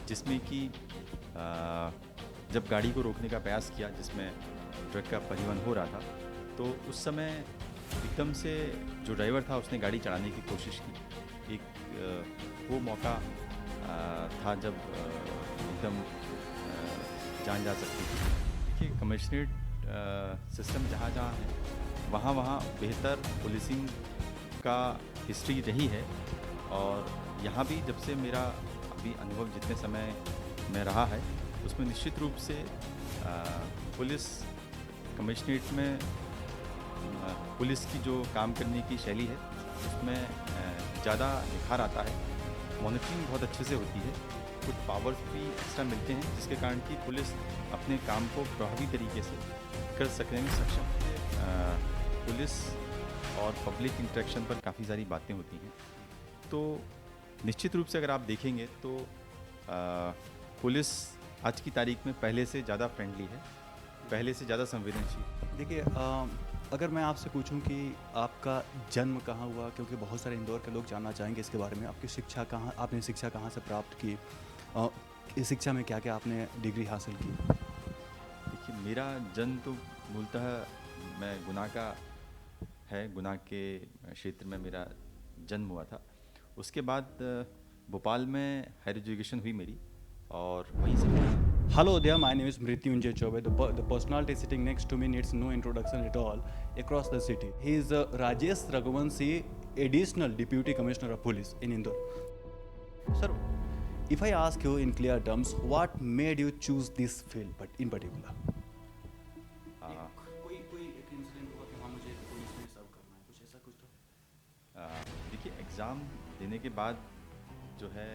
जिसमें कि जब गाड़ी को रोकने का प्रयास किया जिसमें ट्रक का परिवहन हो रहा था, तो उस समय एकदम से जो ड्राइवर था उसने गाड़ी चढ़ाने की कोशिश की। वो मौका था जब एकदम जान जा सकती थी। देखिए, कमिश्नरेट सिस्टम जहाँ जहाँ है वहाँ वहाँ बेहतर पुलिसिंग का हिस्ट्री रही है। और यहाँ भी जब से मेरा अभी अनुभव जितने समय में रहा है उसमें निश्चित रूप से पुलिस कमिश्नरेट में पुलिस की जो काम करने की शैली है उसमें ज़्यादा निखार आता है। मॉनिटरिंग बहुत अच्छे से होती है, कुछ पावर्स भी एक्स्ट्रा मिलते हैं जिसके कारण कि पुलिस अपने काम को प्रभावी तरीके से कर सकने में सक्षम है। पुलिस और पब्लिक इंटरेक्शन पर काफ़ी सारी बातें होती हैं, तो निश्चित रूप से अगर आप देखेंगे तो पुलिस आज की तारीख में पहले से ज़्यादा फ्रेंडली है, पहले से ज़्यादा संवेदनशील। देखिए, अगर मैं आपसे पूछूं कि आपका जन्म कहाँ हुआ, क्योंकि बहुत सारे इंदौर के लोग जानना चाहेंगे इसके बारे में। आपकी शिक्षा कहाँ, आपने शिक्षा कहाँ से प्राप्त की, इस शिक्षा में क्या क्या आपने डिग्री हासिल की? देखिए, मेरा जन्म तो मूलतः मैं गुना का है, गुना के क्षेत्र में मेरा जन्म हुआ था। उसके बाद भोपाल में हायर एजुकेशन हुई मेरी और वहीं से मेरा Hello there, my name is Mrityunjay Chaubey. The personality sitting next to me needs no introduction at all across the city. He is Rajesh Raghuvanshi, Additional Deputy Commissioner of Police in Indore. Sir, if I ask you in clear terms, what made you choose this field, but in particular? कोई एक incident हुआ कि हाँ मुझे police में सर्व करना है, कुछ ऐसा कुछ तो? देखिए, एग्ज़ाम देने के बाद जो है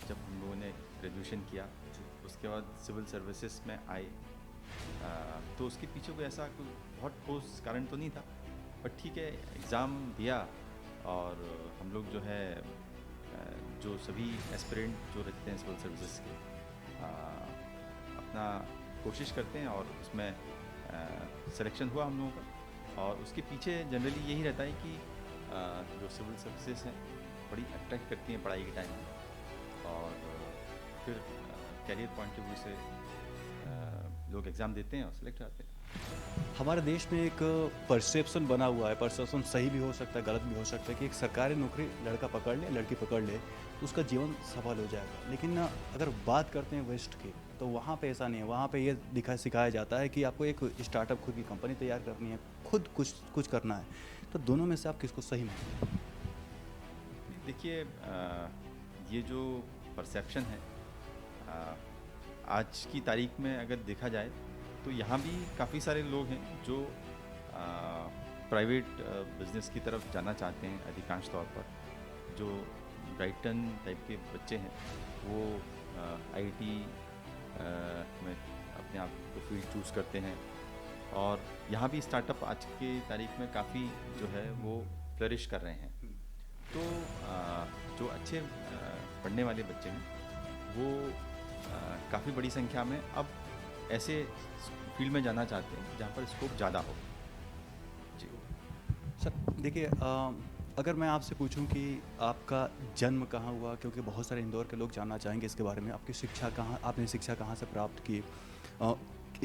जब हम लोगों ने ग्रेजुएशन किया उसके बाद सिविल सर्विसेज में आए, तो उसके पीछे कोई ऐसा कोई बहुत ठोस कारण तो नहीं था, बट ठीक है एग्ज़ाम दिया। और हम लोग जो है जो सभी एस्पिरेंट जो रहते हैं सिविल सर्विसेज के अपना कोशिश करते हैं और उसमें सिलेक्शन हुआ हम लोगों का। और उसके पीछे जनरली यही रहता है कि जो सिविल सर्विसेज हैं बड़ी अट्रैक्ट करती हैं पढ़ाई के टाइम में, और फिर कैरियर पॉइंट ऑफ व्यू से लोग एग्ज़ाम देते हैं और सिलेक्ट आते हैं। हमारे देश में एक परसेप्शन बना हुआ है, परसेप्शन सही भी हो सकता है, गलत भी हो सकता है, कि एक सरकारी नौकरी लड़का पकड़ ले, लड़की पकड़ ले, उसका जीवन सफल हो जाएगा। लेकिन अगर बात करते हैं वेस्ट की, तो वहाँ पे ऐसा नहीं है। वहाँ पे ये सिखाया जाता है कि आपको एक स्टार्टअप, खुद की कंपनी तैयार करनी है, खुद कुछ करना है। तो दोनों में से आप किसको सही मानते हैं? देखिए, ये जो परसेप्शन है आज की तारीख में अगर देखा जाए तो यहाँ भी काफ़ी सारे लोग हैं जो प्राइवेट बिजनेस की तरफ जाना चाहते हैं। अधिकांश तौर पर जो ब्राइटन टाइप के बच्चे हैं वो आईटी में अपने आप को फील्ड चूज़ करते हैं, और यहाँ भी स्टार्टअप आज के तारीख में काफ़ी जो है वो फ्लरिश कर रहे हैं। तो जो अच्छे पढ़ने वाले बच्चे हैं वो काफ़ी बड़ी संख्या में अब ऐसे फील्ड में जाना चाहते हैं जहाँ पर स्कोप ज़्यादा हो। जी सर, देखिए, अगर मैं आपसे पूछूं कि आपका जन्म कहाँ हुआ, क्योंकि बहुत सारे इंदौर के लोग जानना चाहेंगे इसके बारे में। आपकी शिक्षा कहाँ, आपने शिक्षा कहाँ से प्राप्त की,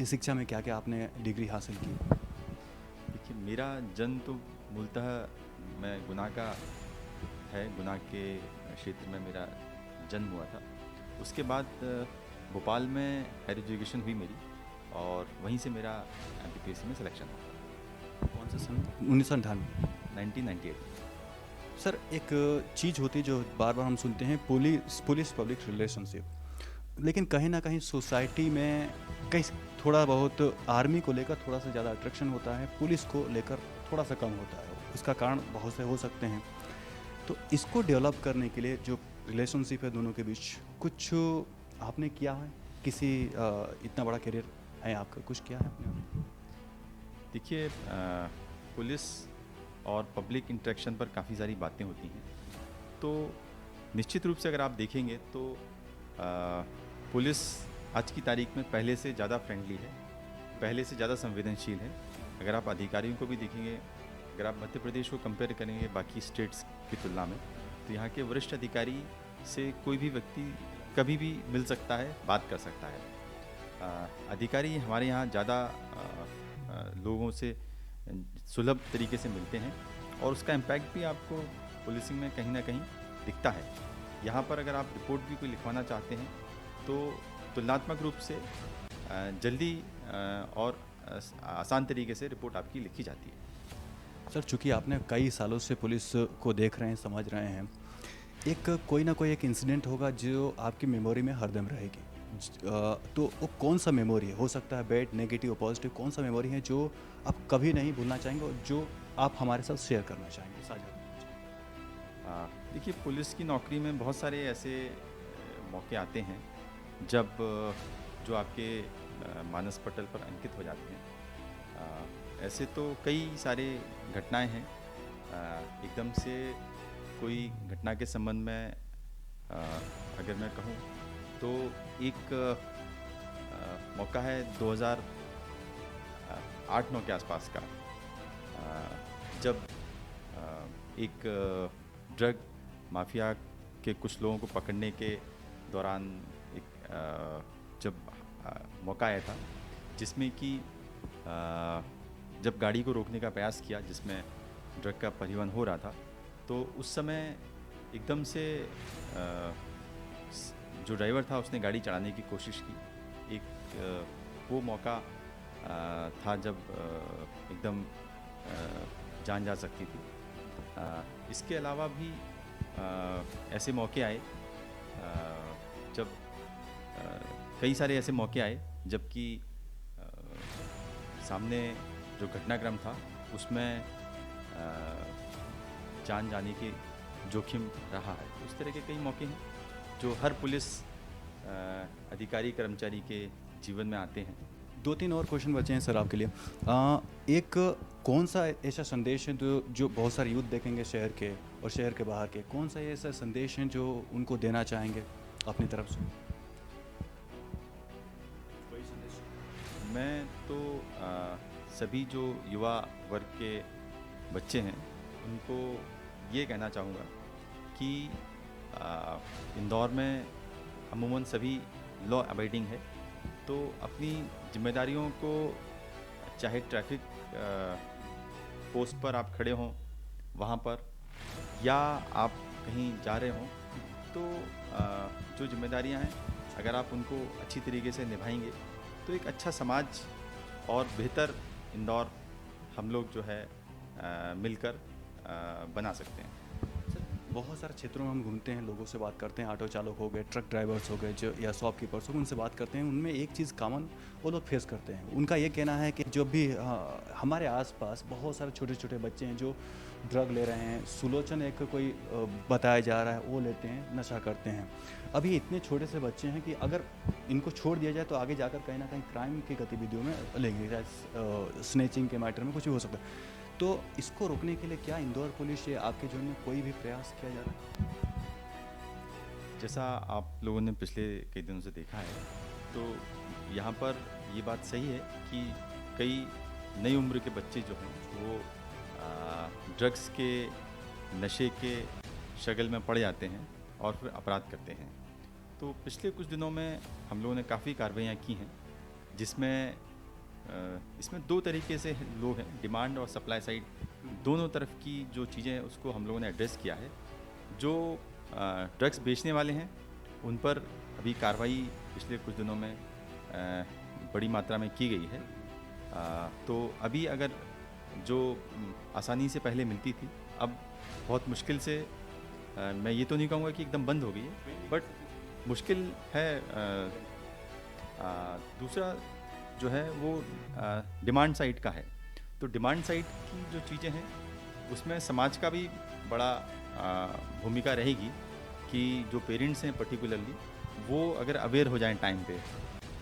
इस शिक्षा में क्या क्या आपने डिग्री हासिल की? देखिए, मेरा जन्म तो मूलतः मैं गुना का है, गुना के क्षेत्र में मेरा जन्म हुआ था। उसके बाद भोपाल में हायर एजुकेशन हुई मेरी और वहीं से मेरा एमपीपीएससी में सिलेक्शन हुआ। कौन सा सन? 1998? 1998। सर, एक चीज़ होती है जो बार बार हम सुनते हैं, पुलिस पब्लिक रिलेशनशिप। लेकिन कहीं ना कहीं सोसाइटी में कहीं थोड़ा बहुत आर्मी को लेकर थोड़ा सा ज़्यादा अट्रैक्शन होता है, पुलिस को लेकर थोड़ा सा कम होता है। उसका कारण बहुत से हो सकते हैं। तो इसको डेवलप करने के लिए जो रिलेशनशिप है दोनों के बीच, कुछ आपने किया है? किसी इतना बड़ा करियर है आपका, कुछ किया है आपने? देखिए, पुलिस और पब्लिक इंटरेक्शन पर काफ़ी सारी बातें होती हैं, तो निश्चित रूप से अगर आप देखेंगे तो पुलिस आज की तारीख में पहले से ज़्यादा फ्रेंडली है, पहले से ज़्यादा संवेदनशील है। अगर आप अधिकारियों को भी देखेंगे, अगर आप मध्य प्रदेश को कंपेयर करेंगे बाकी स्टेट्स की तुलना में, तो यहाँ के वरिष्ठ अधिकारी से कोई भी व्यक्ति कभी भी मिल सकता है, बात कर सकता है। अधिकारी हमारे यहाँ ज़्यादा लोगों से सुलभ तरीके से मिलते हैं और उसका इम्पैक्ट भी आपको पुलिसिंग में कहीं ना कहीं दिखता है। यहाँ पर अगर आप रिपोर्ट भी कोई लिखवाना चाहते हैं तो तुलनात्मक रूप से जल्दी और आसान तरीके से रिपोर्ट आपकी लिखी जाती है। सर, चूँकि आपने कई सालों से पुलिस को देख रहे हैं, समझ रहे हैं, एक कोई ना कोई एक इंसिडेंट होगा जो आपकी मेमोरी में हरदम रहेगी। तो वो कौन सा मेमोरी है? हो सकता है बैड, नेगेटिव, पॉजिटिव, कौन सा मेमोरी है जो आप कभी नहीं भूलना चाहेंगे और जो आप हमारे साथ शेयर करना चाहेंगे, साझा करना चाहेंगे? देखिए, पुलिस की नौकरी में बहुत सारे ऐसे मौके आते हैं जब जो आपके मानस पटल पर अंकित हो जाते हैं। ऐसे तो कई सारे घटनाएं हैं। एकदम से कोई घटना के संबंध में अगर मैं कहूँ तो एक मौका है 2008-9 के आसपास का, जब एक ड्रग माफिया के कुछ लोगों को पकड़ने के दौरान एक जब मौका आया था जिसमें कि जब गाड़ी को रोकने का प्रयास किया जिसमें ड्रग का परिवहन हो रहा था, तो उस समय एकदम से जो ड्राइवर था उसने गाड़ी चढ़ाने की कोशिश की। एक वो मौका था जब एकदम जान जा सकती थी। इसके अलावा भी ऐसे मौके आए जब कई सारे ऐसे मौके आए जबकि सामने जो घटनाक्रम था उसमें जान जाने के जोखिम रहा है। उस तरह के कई मौके हैं जो हर पुलिस अधिकारी कर्मचारी के जीवन में आते हैं। 2-3 और क्वेश्चन बचे हैं सर आपके लिए। एक कौन सा ऐसा संदेश है जो बहुत सारे यूथ देखेंगे शहर के और शहर के बाहर के, कौन सा ऐसा संदेश है जो उनको देना चाहेंगे अपनी तरफ से? कोई संदेश? मैं तो सभी जो युवा वर्ग के बच्चे हैं उनको ये कहना चाहूँगा कि इंदौर में अमूमन सभी लॉ अबाइडिंग है, तो अपनी जिम्मेदारियों को, चाहे ट्रैफिक पोस्ट पर आप खड़े हों वहाँ पर या आप कहीं जा रहे हों, तो जो जिम्मेदारियाँ हैं अगर आप उनको अच्छी तरीके से निभाएंगे तो एक अच्छा समाज और बेहतर इंदौर हम लोग जो है मिलकर बना सकते हैं। बहुत सारे क्षेत्रों में हम घूमते हैं, लोगों से बात करते हैं, ऑटो चालक हो गए, ट्रक ड्राइवर्स हो गए, जो या शॉपकीपर्स हो गए, उनसे बात करते हैं। उनमें एक चीज़ कॉमन वो लोग फेस करते हैं। उनका ये कहना है कि जो भी हमारे आसपास बहुत सारे छोटे छोटे बच्चे हैं जो ड्रग ले रहे हैं। सुलोचन एक कोई बताया जा रहा है, वो लेते हैं, नशा करते हैं। अभी इतने छोटे से बच्चे हैं कि अगर इनको छोड़ दिया जाए तो आगे जाकर कहीं ना कहीं क्राइम की गतिविधियों में लेंगे, स्नेचिंग के मैटर में कुछ भी हो सकता है। तो इसको रोकने के लिए क्या इंदौर पुलिस या आपके जोन में कोई भी प्रयास किया जा रहा है? जैसा आप लोगों ने पिछले कई दिनों से देखा है, तो यहाँ पर ये बात सही है कि कई नई उम्र के बच्चे जो हैं वो ड्रग्स के नशे के शगल में पड़ जाते हैं और फिर अपराध करते हैं। तो पिछले कुछ दिनों में हम लोगों ने काफ़ी कार्रवाइयाँ की हैं जिसमें इसमें दो तरीके से लोग हैं, डिमांड और सप्लाई साइड, दोनों तरफ की जो चीज़ें हैं उसको हम लोगों ने एड्रेस किया है। जो ड्रग्स बेचने वाले हैं उन पर अभी कार्रवाई पिछले कुछ दिनों में बड़ी मात्रा में की गई है। तो अभी अगर जो आसानी से पहले मिलती थी, अब बहुत मुश्किल से, मैं ये तो नहीं कहूँगा कि एकदम बंद हो गई है, बट मुश्किल है। दूसरा जो है वो डिमांड साइड का है। तो डिमांड साइड की जो चीज़ें हैं उसमें समाज का भी बड़ा भूमिका रहेगी कि जो पेरेंट्स हैं पर्टिकुलरली वो अगर अवेयर हो जाएं टाइम पे,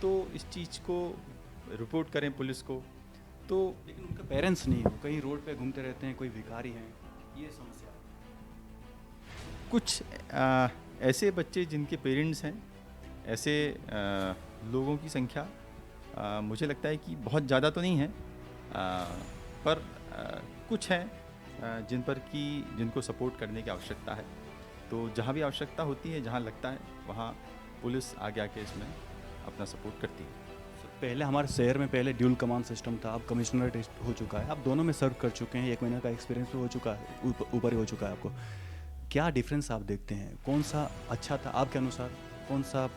तो इस चीज़ को रिपोर्ट करें पुलिस को। तो लेकिन उनके पेरेंट्स नहीं हो, कहीं रोड पे घूमते रहते हैं, कोई भिखारी हैं, ये समस्या है। कुछ ऐसे बच्चे जिनके पेरेंट्स हैं, ऐसे लोगों की संख्या मुझे लगता है कि बहुत ज़्यादा तो नहीं है, पर कुछ हैं जिनको सपोर्ट करने की आवश्यकता है। तो जहाँ भी आवश्यकता होती है, जहाँ लगता है, वहाँ पुलिस आगे आके इसमें अपना सपोर्ट करती है। पहले हमारे शहर में पहले ड्यूल कमांड सिस्टम था, अब कमिश्नरेट हो चुका है, आप दोनों में सर्व कर चुके हैं, 1 महीने का एक्सपीरियंस भी हो चुका है, ऊपर ही हो चुका है आपको। क्या डिफरेंस आप देखते हैं, कौन सा अच्छा था आपके अनुसार, कौन सा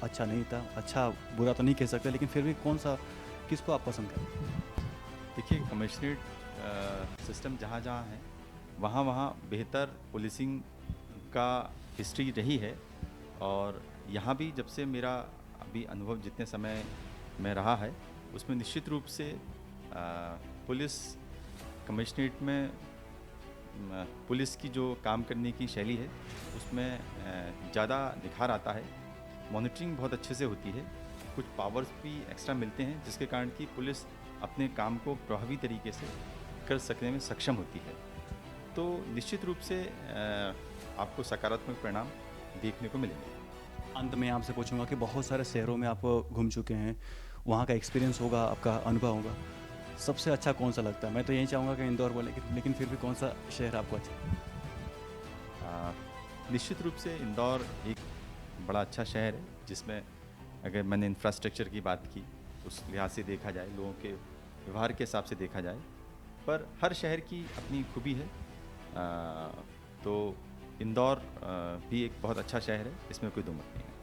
अच्छा नहीं था? अच्छा बुरा तो नहीं कह सकते, लेकिन फिर भी कौन सा, किसको आप पसंद करें? देखिए, कमिश्नरेट सिस्टम जहाँ जहाँ है, वहाँ वहाँ बेहतर पुलिसिंग का हिस्ट्री रही है। और यहाँ भी जब से मेरा अभी अनुभव जितने समय में रहा है, उसमें निश्चित रूप से पुलिस कमिश्नरेट में पुलिस की जो काम करने की शैली है, उसमें ज़्यादा निखार आता है। मॉनिटरिंग बहुत अच्छे से होती है, कुछ पावर्स भी एक्स्ट्रा मिलते हैं, जिसके कारण कि पुलिस अपने काम को प्रभावी तरीके से कर सकने में सक्षम होती है। तो निश्चित रूप से आपको सकारात्मक परिणाम देखने को मिलेंगे। अंत में आपसे पूछूंगा कि बहुत सारे शहरों में आप घूम चुके हैं, वहाँ का एक्सपीरियंस होगा, आपका अनुभव होगा, सबसे अच्छा कौन सा लगता है? मैं तो यही चाहूँगा कि इंदौर बोले, लेकिन फिर भी कौन सा शहर आपको अच्छा? निश्चित रूप से इंदौर एक बड़ा अच्छा शहर है, जिसमें अगर मैंने इंफ्रास्ट्रक्चर की बात की, उस लिहाज से देखा जाए, लोगों के व्यवहार के हिसाब से देखा जाए, पर हर शहर की अपनी खूबी है। तो इंदौर भी एक बहुत अच्छा शहर है, इसमें कोई दो मत नहीं है।